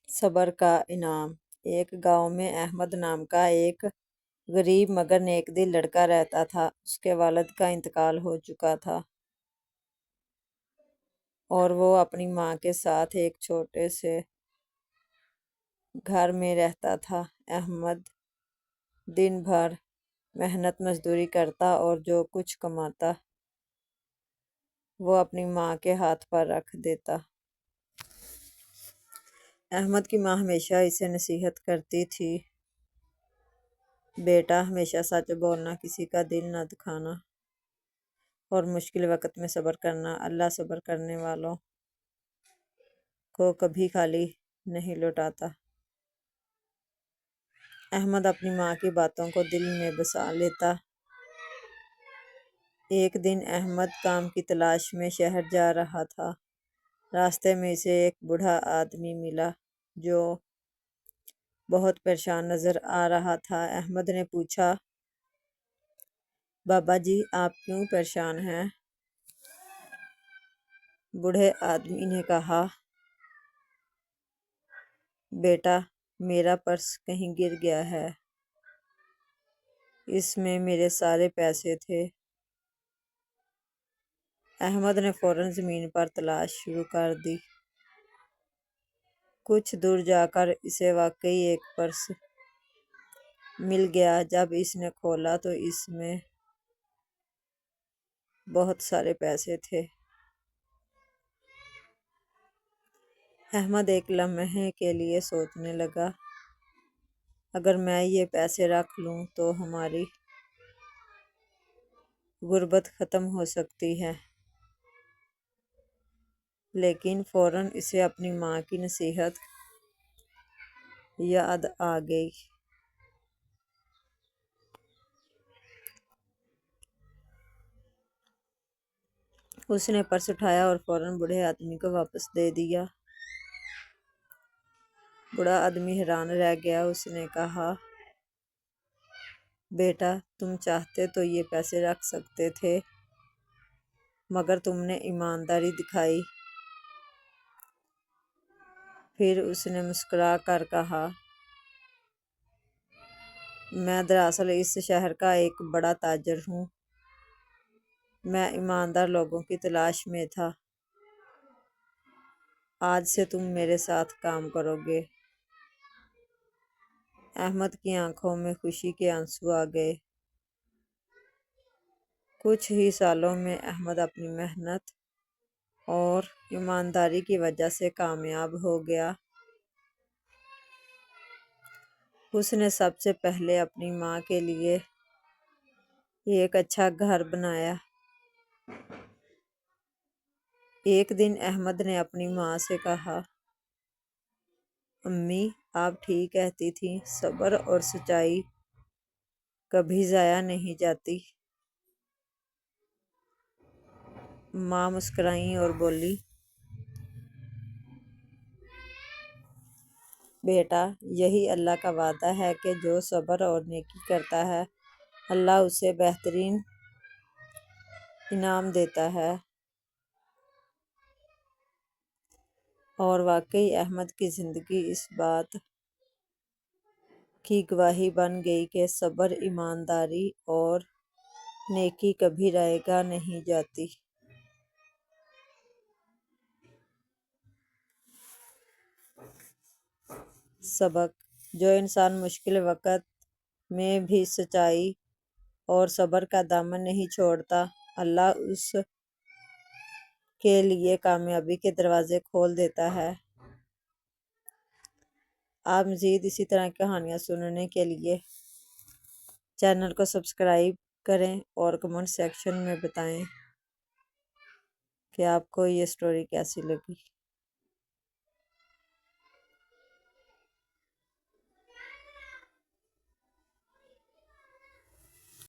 صبر کا انعام۔ ایک گاؤں میں احمد نام کا ایک غریب مگر نیک دل لڑکا رہتا تھا۔ اس کے والد کا انتقال ہو چکا تھا اور وہ اپنی ماں کے ساتھ ایک چھوٹے سے گھر میں رہتا تھا۔ احمد دن بھر محنت مزدوری کرتا اور جو کچھ کماتا وہ اپنی ماں کے ہاتھ پر رکھ دیتا۔ احمد کی ماں ہمیشہ اسے نصیحت کرتی تھی، بیٹا ہمیشہ سچ بولنا، کسی کا دل نہ دکھانا اور مشکل وقت میں صبر کرنا۔ اللہ صبر کرنے والوں کو کبھی خالی نہیں لوٹاتا۔ احمد اپنی ماں کی باتوں کو دل میں بسا لیتا۔ ایک دن احمد کام کی تلاش میں شہر جا رہا تھا۔ راستے میں اسے ایک بوڑھا آدمی ملا جو بہت پریشان نظر آ رہا تھا۔ احمد نے پوچھا، بابا جی آپ کیوں پریشان ہیں؟ بوڑھے آدمی نے کہا، بیٹا میرا پرس کہیں گر گیا ہے، اس میں میرے سارے پیسے تھے۔ احمد نے فوراً زمین پر تلاش شروع کر دی۔ کچھ دور جا کر اسے واقعی ایک پرس مل گیا۔ جب اس نے کھولا تو اس میں بہت سارے پیسے تھے۔ احمد ایک لمحے کے لیے سوچنے لگا، اگر میں یہ پیسے رکھ لوں تو ہماری غربت ختم ہو سکتی ہے۔ لیکن فوراً اسے اپنی ماں کی نصیحت یاد آ گئی۔ اس نے پرس اٹھایا اور فوراً بوڑھے آدمی کو واپس دے دیا۔ بوڑھا آدمی حیران رہ گیا۔ اس نے کہا، بیٹا تم چاہتے تو یہ پیسے رکھ سکتے تھے مگر تم نے ایمانداری دکھائی۔ پھر اس نے مسکرا کر کہا، میں دراصل اس شہر کا ایک بڑا تاجر ہوں۔ میں ایماندار لوگوں کی تلاش میں تھا۔ آج سے تم میرے ساتھ کام کرو گے۔ احمد کی آنکھوں میں خوشی کے آنسو آ گئے۔ کچھ ہی سالوں میں احمد اپنی محنت اور ایمانداری کی وجہ سے کامیاب ہو گیا۔ اس نے سب سے پہلے اپنی ماں کے لیے ایک اچھا گھر بنایا۔ ایک دن احمد نے اپنی ماں سے کہا، امی آپ ٹھیک کہتی تھیں، صبر اور سچائی کبھی ضائع نہیں جاتی۔ ماں مسکرائیں اور بولی، بیٹا یہی اللہ کا وعدہ ہے کہ جو صبر اور نیکی کرتا ہے اللہ اسے بہترین انعام دیتا ہے۔ اور واقعی احمد کی زندگی اس بات کی گواہ بن گئی کہ صبر، ایمانداری اور نیکی کبھی ضائع نہیں جاتی۔ سبق: جو انسان مشکل وقت میں بھی سچائی اور صبر کا دامن نہیں چھوڑتا، اللہ اس کے لیے کامیابی کے دروازے کھول دیتا ہے۔ آپ مزید اسی طرح کی کہانیاں سننے کے لیے چینل کو سبسکرائب کریں اور کمنٹ سیکشن میں بتائیں کہ آپ کو یہ سٹوری کیسی لگی۔